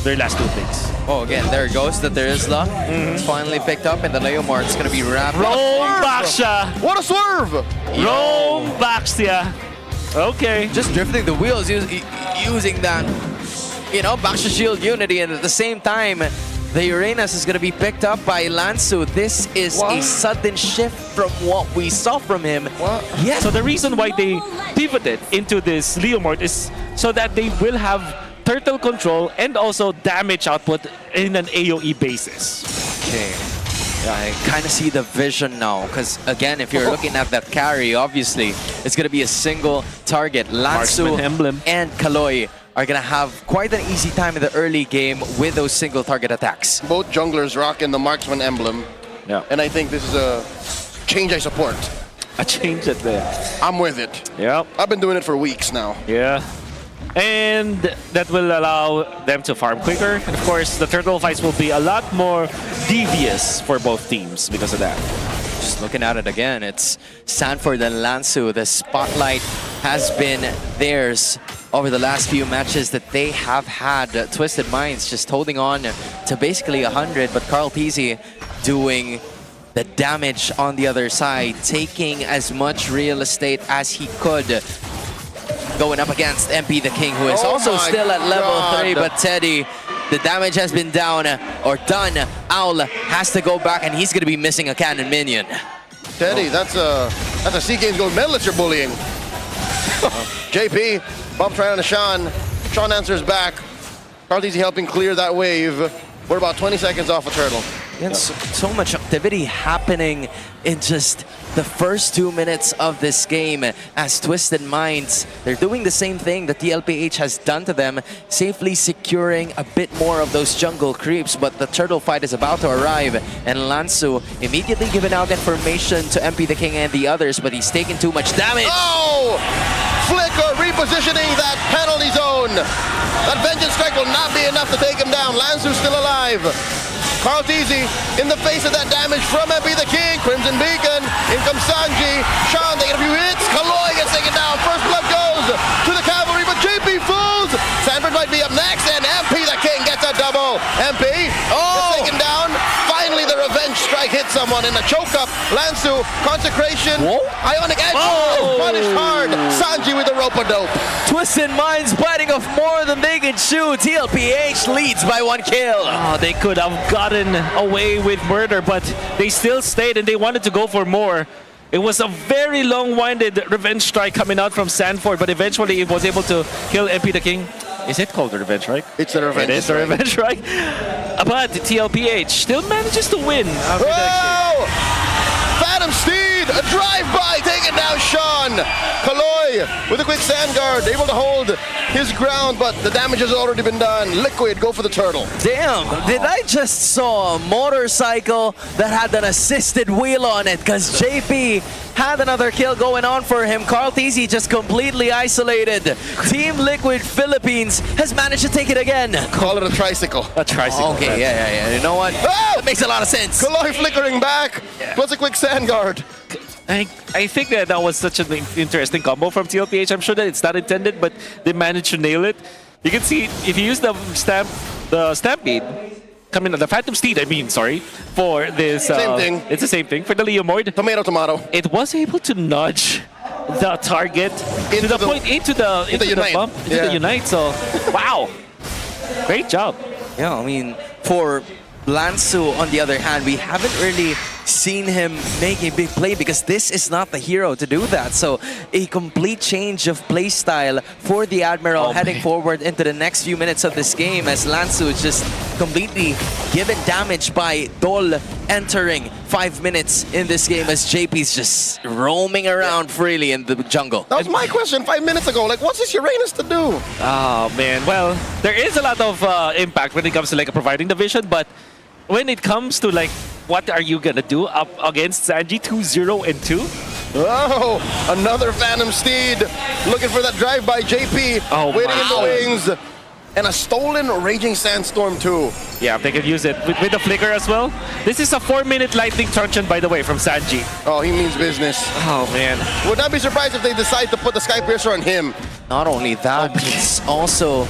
their last two picks. Oh, again, there goes the Terizla. It's finally picked up, and the Leomord is going to be wrapped. Roam back siya. What a swerve! Roam back siya. Okay. Just drifting the wheels, using that, you know, Baksha Shield Unity, and at the same time, the Uranus is going to be picked up by Lansu. This is a sudden shift from what we saw from him. Yes. So the reason why they pivoted into this Leomord is so that they will have turtle control and also damage output in an AoE basis. Okay. I kind of see the vision now, because again, if you're looking at that carry, obviously, it's going to be a single target. Lansu and Kaloy are going to have quite an easy time in the early game with those single target attacks. Both junglers rocking the marksman emblem. Yeah. And I think this is a change I support. A change it there. I'm with it. Yeah. I've been doing it for weeks now. Yeah. And that will allow them to farm quicker. And of course, the turtle fights will be a lot more devious for both teams because of that. Just looking at it again, it's Sanford and Lansu. The spotlight has been theirs over the last few matches that they have had. Twisted Minds just holding on to basically 100, but Carl Peasy doing the damage on the other side, taking as much real estate as he could. Going up against MP the King, who is also still at level 3, but Teddy, the damage has been down or done. Owl has to go back, and he's going to be missing a cannon minion. Teddy, that's a SEA Games gold medalist you're bullying. JP, bump try on to Sean. Sean answers back. Carl Easy helping clear that wave. We're about 20 seconds off a turtle. And so much activity happening in just the first 2 minutes of this game as Twisted Minds, they're doing the same thing that TLPH has done to them, safely securing a bit more of those jungle creeps, but the turtle fight is about to arrive, and Lansu immediately giving out information to MP the King and the others, but he's taking too much damage. Oh! Flicker repositioning that penalty zone. That Vengeance Strike will not be enough to take him down. Lansu's still alive. Carl Teasy in the face of that damage from MP the King. Crimson Beacon. In comes Sanji. Sean taking a few hits. Kaloy gets taken down. First blood goes to the cavalry, but JP falls. Sanford might be up next, and MP the King gets a double. MP gets taken down. Finally, the revenge strike hits someone in a choke up. Lansu, consecration. Ionic Edge. Punished hard. Sanji with the rope-a-dope. Twisted Minds biting off more than they can chew. TLPH leads by 1 kill. Oh, they could have gotten away with murder, but they still stayed and they wanted to go for more. It was a very long-winded revenge strike coming out from Sanford, but eventually it was able to kill MP the King. Is it called the revenge strike? It's the revenge It is the revenge strike. But TLPH still manages to win. Whoa! Phantom Steed, a drive-by, taking down Sean. Kaloy with a quick sand guard, able to hold his ground, but the damage has already been done. Liquid, go for the turtle. Damn, did I just saw a motorcycle that had an assisted wheel on it? Because JP had another kill going on for him. Carl Teasy just completely isolated. Team Liquid Philippines has managed to take it again. Call it a tricycle. A tricycle. Okay, yeah. You know what? Oh! That makes a lot of sense. Kaloy flickering back, plus a quick sand guard. I think that was such an interesting combo from TLPH. I'm sure that it's not intended, but they managed to nail it. You can see if you use the Stampede, the Phantom Steed, for this. Same thing. It's the same thing for the Leomord. Tomato. It was able to nudge the target into the bump, into the Unite. So, wow, great job. Yeah, I mean, for Lansu, on the other hand, we haven't really seen him make a big play because this is not the hero to do that. So a complete change of play style for the Admiral heading forward into the next few minutes of this game as Lansu is just completely given damage by Dol entering 5 minutes in this game as JP's just roaming around freely in the jungle. That was my question 5 minutes ago. Like, what's this Uranus to do? Oh, man. Well, there is a lot of impact when it comes to like providing the vision, but when it comes to like what are you gonna do up against Sanji 2-0 and 2? Oh, another Phantom Steed looking for that drive by JP. Waiting in the wings. And a stolen Raging Sandstorm too. Yeah, they can use it with the flicker as well. This is a 4-minute lightning truncheon, by the way, from Sanji. Oh, he means business. Oh, man. Would not be surprised if they decide to put the Sky Piercer on him. Not only that, it's also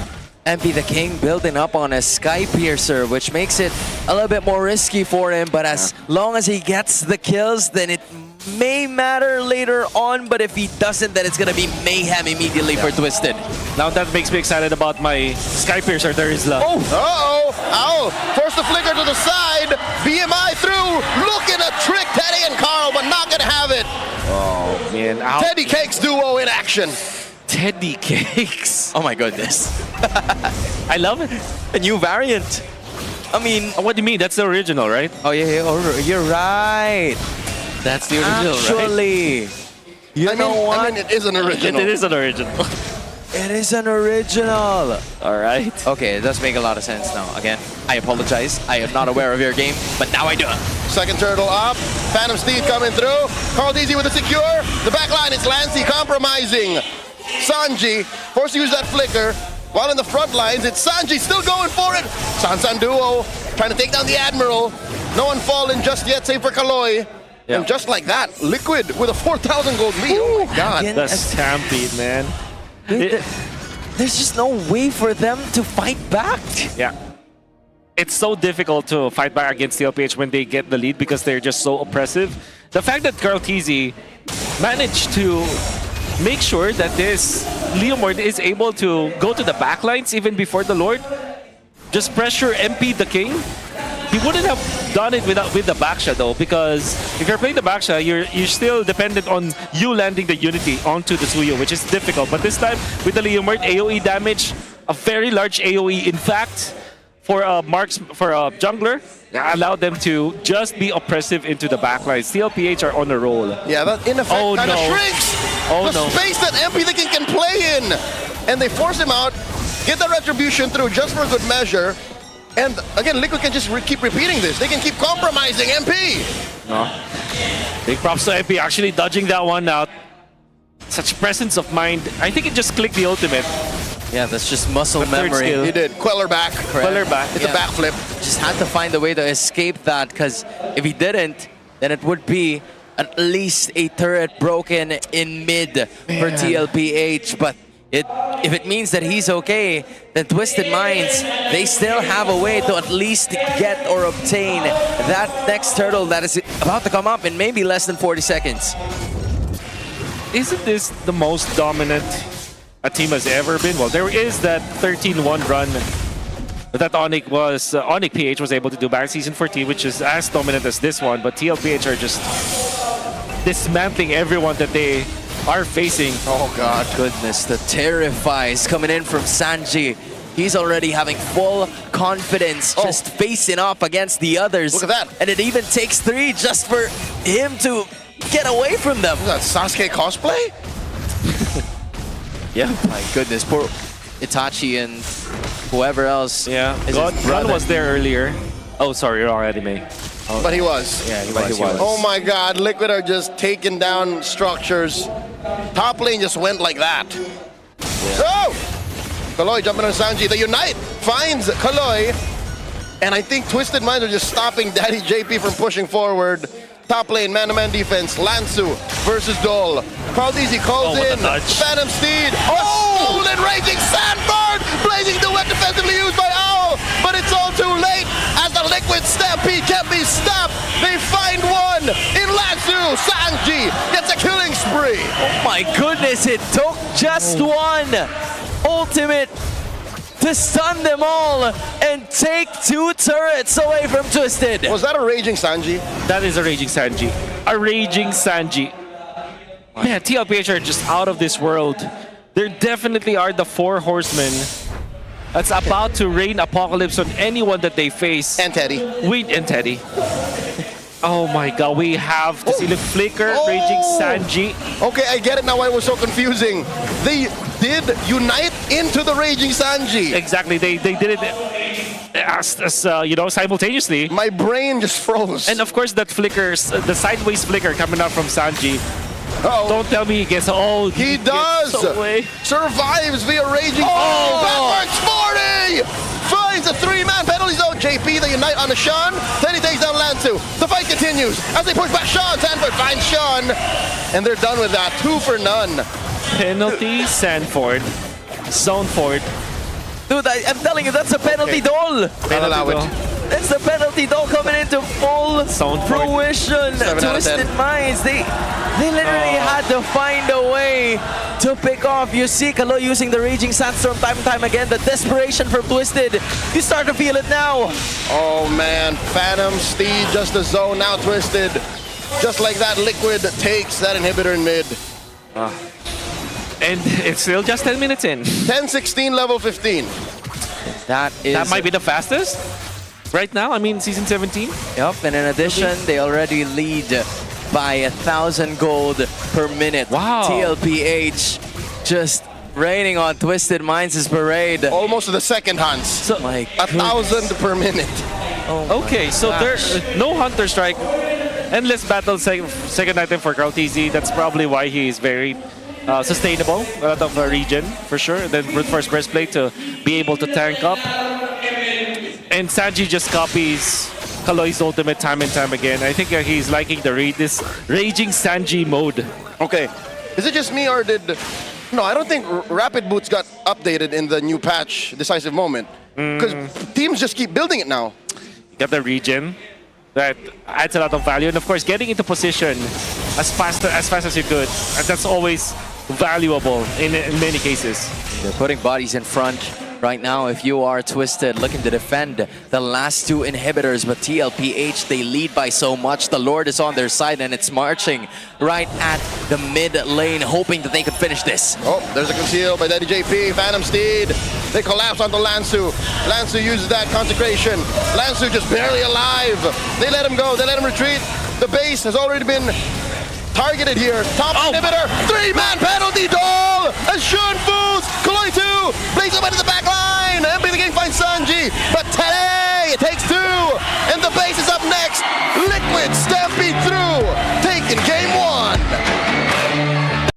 MP the King building up on a Sky Piercer, which makes it a little bit more risky for him. But as long as he gets the kills, then it may matter later on. But if he doesn't, then it's going to be mayhem immediately for Twisted. Now that makes me excited about my Sky Piercer. There is love. Oh! Uh-oh! Ow! Force the flicker to the side. BMI through. Looking to trick Teddy and Carl, but not going to have it. Oh, man. Ow. Teddy Cakes duo in action. Teddy Cakes. Oh my goodness. I love it. A new variant. I mean... What do you mean? That's the original, right? Oh, yeah, you're right. That's the original, right? Actually, you know what? I mean, it is an original. It is an original. It is an original. All right. Okay, it does make a lot of sense now. Again, I apologize. I am not aware of your game, but now I do. Second turtle up. Phantom Steed coming through. Carl Easy with a secure. The back line, it's Lancey compromising. Sanji forced to use that flicker. While in the front lines, it's Sanji still going for it. Sansan duo trying to take down the Admiral. No one fallen just yet, save for Kaloy. Yeah. And just like that, Liquid with a 4,000 gold lead. Oh my God. Again, The stampede, man. there's just no way for them to fight back. Yeah. It's so difficult to fight back against TLPH when they get the lead because they're just so oppressive. The fact that Carl TZ managed to make sure that this Leomord is able to go to the backlines even before the Lord, just pressure MP the King. He wouldn't have done it with the backsha though, because if you're playing the backsha, you're still dependent on you landing the Unity onto the Suyo, which is difficult. But this time with the Leomord, AoE damage, a very large AoE. In fact, for a jungler, allowed them to just be oppressive into the backlines. TLPH are on a roll. Yeah, that in effect Oh, kind of no. shrinks Oh, the no. space that MP the King can play in. And they force him out, get the retribution through just for good measure. And again, Liquid can just keep repeating this. They can keep compromising MP. Big props to MP actually dodging that one out. Such presence of mind. I think it just clicked the ultimate. Yeah, that's just muscle The third memory. skill. He did. Queller back. Queller back. It's Yeah. a backflip. Just had to find a way to escape that, because if he didn't, then it would be at least a turret broken in mid for TLPH. But if it means that he's okay, then Twisted Minds, they still have a way to at least get or obtain that next turtle that is about to come up in maybe less than 40 seconds. Isn't this the most dominant a team has ever been? Well, there is that 13-1 run that Onyx PH was able to do back in Season 14, which is as dominant as this one, but TLPH are just dismantling everyone that they are facing. Oh God. Goodness, the Terrifies coming in from Sanji. He's already having full confidence, just facing off against the others. Look at that. And it even takes 3 just for him to get away from them. Is that Sasuke cosplay? Yeah, my goodness, poor Itachi and whoever else. Yeah, is God his brother. was there earlier. Oh, sorry, wrong anime. But he was. Yeah, he But was. he was. Oh my God, Liquid are just taking down structures. Top lane just went like that. So, Kaloy jumping on Sanji. The Unite finds Kaloy. And I think Twisted Minds are just stopping Daddy JP from pushing forward. Top lane, man-to-man defense, Lansu versus Dole. Carl Easy calls what a in. dodge. Phantom Steed. Oh! Stolen Raging Sandbird! Blazing duet defensively used by Owl. But it's all too late as the Liquid Stampede can't be stopped. They find one in Lansu. Sanji gets a killing spree. Oh my goodness, it took just one ultimate to stun them all and take 2 turrets away from Twisted. Was that a Raging Sanji? That is a Raging Sanji. A Raging Sanji. Man, TLPH are just out of this world. There definitely are the 4 horsemen that's about to rain apocalypse on anyone that they face. And Teddy. And Teddy. Oh my God, we have to see the flicker, Oh. Raging Sanji. Okay, I get it now why it was so confusing. They did unite into the Raging Sanji. Exactly, they did it as you know, simultaneously. My brain just froze. And of course that flickers, the sideways flicker coming out from Sanji. Uh-oh. Don't tell me he gets, oh, He gets does! away. Survives via Raging. Oh! Backwards 40! Finds a 3-man penalty zone. JP, they unite on the Sean. Teddy takes down Lansu. The fight continues as they push back Sean. Sanford finds Sean. And they're done with that. 2 for none. Penalty, Sanford, Zone Ford. Dude, I'm telling you, that's a penalty doll. I'll allow it. It's the penalty doll coming into full Sound fruition. 7 out of Twisted 10. Minds, they literally had to find a way to pick off. You see Kalo using the Raging Sandstorm time and time again. The desperation from Twisted, you start to feel it now. Oh man, Phantom, Steed, just the zone, now Twisted. Just like that, Liquid takes that inhibitor in mid. And it's still just 10 minutes in. 10-16, level 15. That That might be the fastest right now. I mean, season 17. Yep, and in addition, they already lead by 1,000 gold per minute. Wow. TLPH just raining on Twisted Minds' parade. Almost to the second Hans. So, My 1,000 per minute. okay, so there's no Hunter Strike. Endless battle second item for Krautz. That's probably why he is very sustainable out of a region, for sure. Then Brute Force Breastplate to be able to tank up. And Sanji just copies Kaloi's ultimate time and time again. I think he's liking this Raging Sanji mode. Okay, is it just me or did... No, I don't think Rapid Boots got updated in the new patch, Decisive Moment. Because teams just keep building it now. You got the region. That adds a lot of value. And of course, getting into position as fast as you could. And that's always valuable in many cases. They're putting bodies in front right now. If you are Twisted, looking to defend the last two inhibitors, but TLPH, they lead by so much. The Lord is on their side, and it's marching right at the mid lane, hoping that they could finish this. Oh, there's a conceal by Daddy JP, Phantom Steed. They collapse onto Lansu. Lansu uses that consecration. Lansu just barely alive. They let him go, they let him retreat. The base has already been targeted here. Top inhibitor, 3-man penalty doll! A Shun Fools! Kaloi 2! Blaze up into the back line! MPL King finds Sanji, but today it takes two! And the base is up next! Liquid stays!